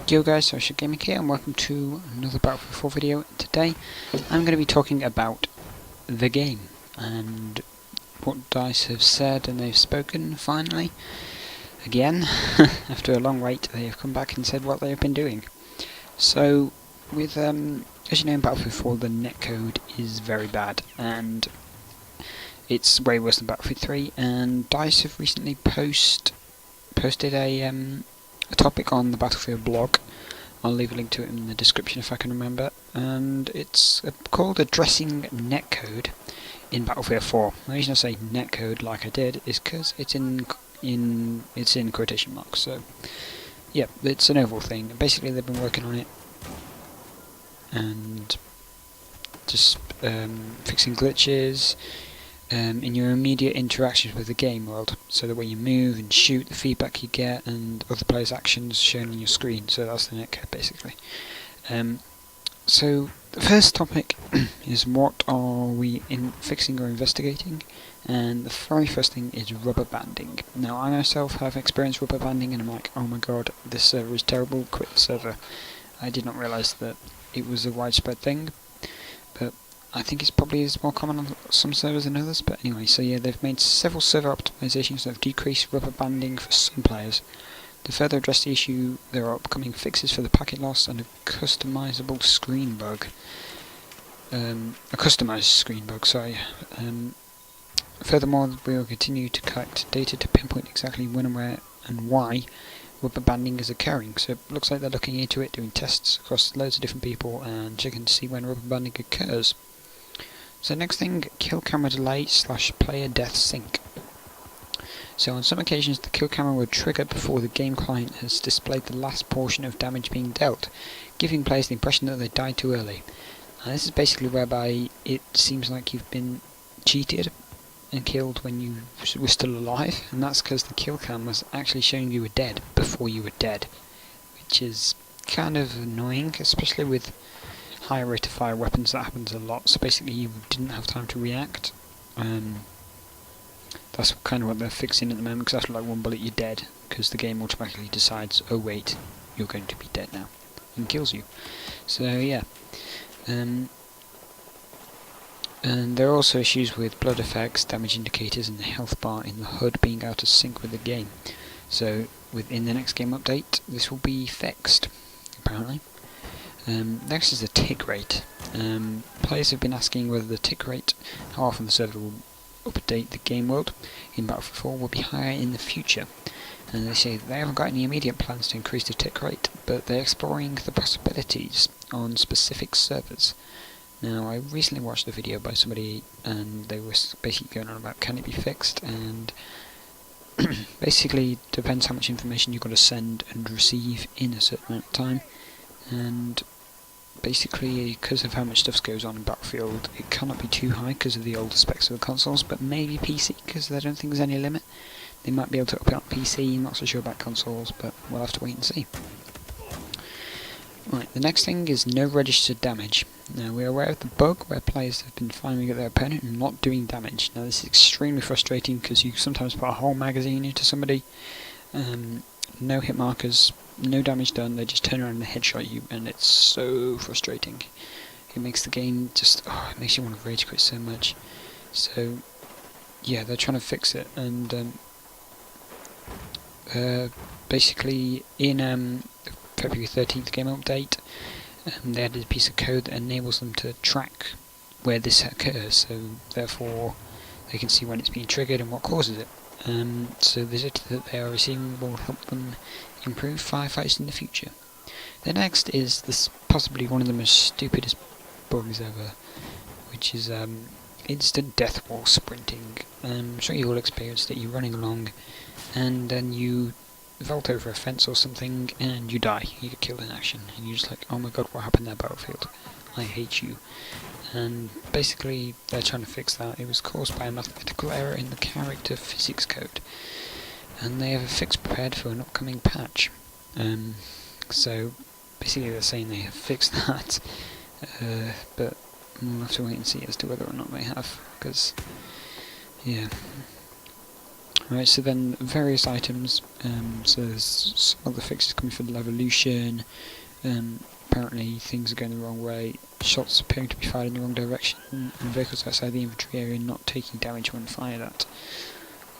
Yo guys, Social Gaming here and welcome to another Battlefield 4 video. Today I'm going to be talking about the game and what DICE have said, and they've spoken finally. Again, after a long wait, they have come back and said what they have been doing. So, with as you know, in Battlefield 4 the netcode is very bad and it's way worse than Battlefield 3, and DICE have recently posted a topic on the Battlefield blog. I'll leave a link to it in the description if I can remember, and it's called Addressing Netcode in Battlefield 4. The reason I say netcode like I did is because it's in quotation marks. So yeah, it's an overall thing. Basically they've been working on it and just fixing glitches in your immediate interactions with the game world, so that when you move and shoot, the feedback you get and other players' actions shown on your screen. So that's the netcode basically. So the first topic is what are we fixing or investigating, and the very first thing is rubber banding. Now I myself have experienced rubber banding and I'm like, oh my god, this server is terrible, quit the server. I did not realise that it was a widespread thing, but I think it's probably more common on some servers than others. But anyway, so yeah, they've made several server optimizations that have decreased rubber banding for some players. To further address the issue, there are upcoming fixes for the packet loss and a customizable screen bug. A customized screen bug, sorry. Furthermore, we will continue to collect data to pinpoint exactly when and where and why rubber banding is occurring. So it looks like they're looking into it, doing tests across loads of different people and checking to see when rubber banding occurs. So next thing, kill camera delay / player death sync. So on some occasions the kill camera will trigger before the game client has displayed the last portion of damage being dealt, giving players the impression that they died too early. Now this is basically whereby it seems like you've been cheated and killed when you were still alive, and that's because the kill cam was actually showing you were dead before you were dead, which is kind of annoying, especially with higher rate of fire weapons. That happens a lot, so basically you didn't have time to react. That's kind of what they're fixing at the moment, because after like one bullet you're dead, because the game automatically decides, oh wait, you're going to be dead now, and kills you. So yeah. And there are also issues with blood effects, damage indicators and the health bar in the HUD being out of sync with the game. So within the next game update this will be fixed, apparently. Next is the tick rate. Players have been asking whether the tick rate, how often the server will update the game world in Battlefield 4, will be higher in the future. And they say they haven't got any immediate plans to increase the tick rate, but they're exploring the possibilities on specific servers. Now I recently watched a video by somebody and they were basically going on about can it be fixed, and basically depends how much information you've got to send and receive in a certain amount of time, and basically because of how much stuff goes on in Battlefield it cannot be too high because of the older specs of the consoles, but maybe PC, because I don't think there's any limit. They might be able to up it on PC, I'm not so sure about consoles, but we'll have to wait and see. Right, the next thing is no registered damage. Now we are aware of the bug where players have been firing at their opponent and not doing damage. Now this is extremely frustrating because you sometimes put a whole magazine into somebody, no hit markers, no damage done, they just turn around and headshot you, and it's so frustrating. It makes the game just, it makes you want to rage quit so much. So yeah, they're trying to fix it, and basically in February 13th game update, they added a piece of code that enables them to track where this occurs, so therefore they can see when it's being triggered and what causes it. So the data that they are receiving will help them improve firefights in the future. The next is this possibly one of the most stupidest bugs ever, which is instant death wall sprinting. I'm sure you all experienced it. You're running along and then you vault over a fence or something and you die, you get killed in action, and you're just like, oh my god, what happened there, Battlefield? I hate you. And basically they're trying to fix that. It was caused by a mathematical error in the character physics code, and they have a fix prepared for an upcoming patch. So basically they're saying they have fixed that, but we'll have to wait and see as to whether or not they have, because yeah. Right, so then various items, so there's some other fixes coming for the Levolution, apparently things are going the wrong way, shots appearing to be fired in the wrong direction, and vehicles outside the inventory area not taking damage when fired at.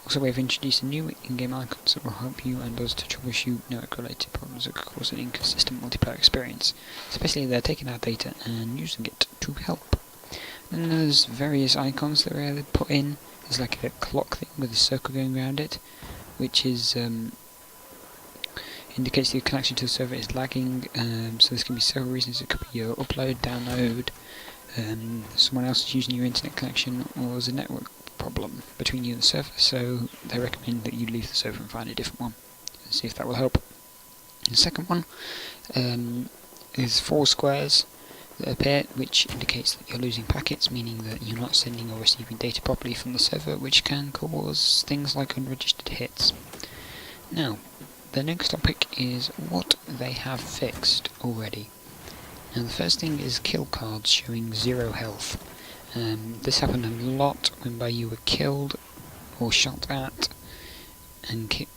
Also, we've introduced a new in-game icons that will help you and us to troubleshoot network-related problems that could cause an inconsistent multiplayer experience. So basically they're taking our data and using it to help. Then there's various icons that are put in. There's like a clock thing with a circle going around it, which is indicates that your connection to the server is lagging. So there's going to be several reasons. It could be your upload, download, someone else is using your internet connection, or there's a network problem between you and the server. So they recommend that you leave the server and find a different one and see if that will help. The second one is 4 squares that appear, which indicates that you're losing packets, meaning that you're not sending or receiving data properly from the server, which can cause things like unregistered hits. Now, the next topic is what they have fixed already. Now, the first thing is kill cards showing 0 health. This happened a lot whereby you were killed or shot at, and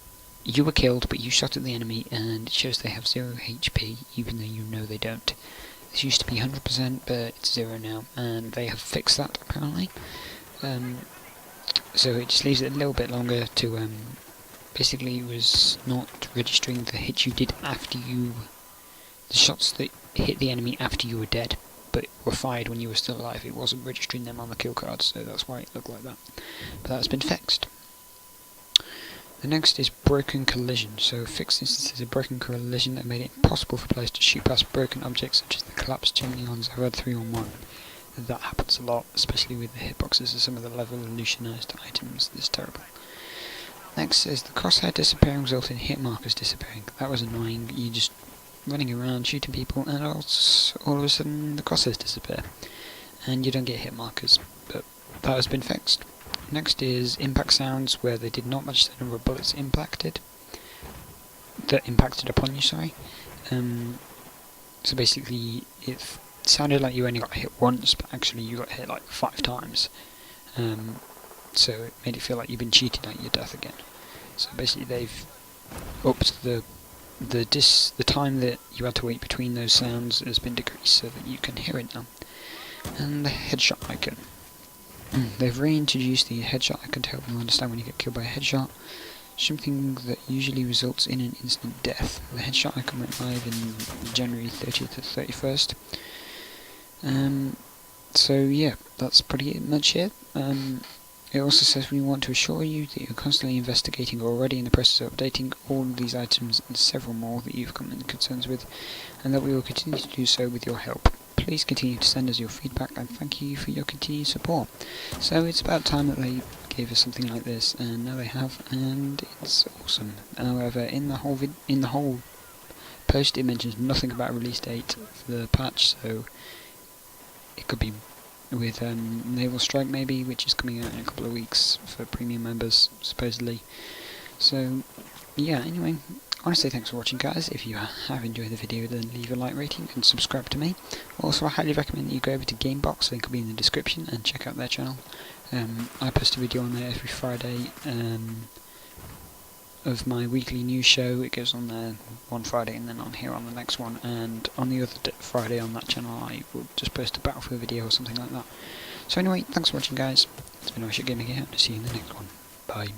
you were killed but you shot at the enemy and it shows they have 0 HP even though you know they don't. This used to be 100% but it's 0 now, and they have fixed that apparently. So it just leaves it a little bit longer to basically it was not registering the hits you did after the shots that hit the enemy after you were dead but were fired when you were still alive. It wasn't registering them on the kill cards, so that's why it looked like that. But that's been fixed. The next is broken collision. So fixed instances of broken collision that made it impossible for players to shoot past broken objects such as the collapsed chimney on Zerad 3-on-1. That happens a lot, especially with the hitboxes of some of the Levolutionized items. This is terrible. Next is the crosshair disappearing resulted in hit markers disappearing. That was annoying. You just running around shooting people and all of a sudden the crosshairs disappear and you don't get hit markers, but that has been fixed. Next is impact sounds where they did not match the number of bullets impacted upon you, sorry. So basically it sounded like you only got hit once but actually you got hit like 5 times, so it made it feel like you've been cheated out of your death again. So basically they've upped the time that you had to wait between those sounds has been decreased so that you can hear it now. And the headshot icon. They've reintroduced the headshot icon to help you understand when you get killed by a headshot, something that usually results in an instant death. The headshot icon went live in January 30th to 31st. So yeah, that's pretty much it. It also says we want to assure you that you're constantly investigating or already in the process of updating all of these items and several more that you've come in concerns with, and that we will continue to do so with your help. Please continue to send us your feedback and thank you for your continued support. So it's about time that they gave us something like this, and now they have, and it's awesome. However, in the whole post it mentions nothing about a release date for the patch, so it could be with Naval Strike maybe, which is coming out in a couple of weeks for premium members supposedly. So yeah, anyway, I want to say thanks for watching guys. If you have enjoyed the video then leave a like rating and subscribe to me. Also I highly recommend that you go over to Gamebox, link will be in the description, and check out their channel. I post a video on there every Friday of my weekly news show. It goes on there one Friday and then on here on the next one, and on the other Friday on that channel I will just post a Battlefield video or something like that. So anyway, thanks for watching guys. It's been Gaming here, and I'll see you in the next one. Bye.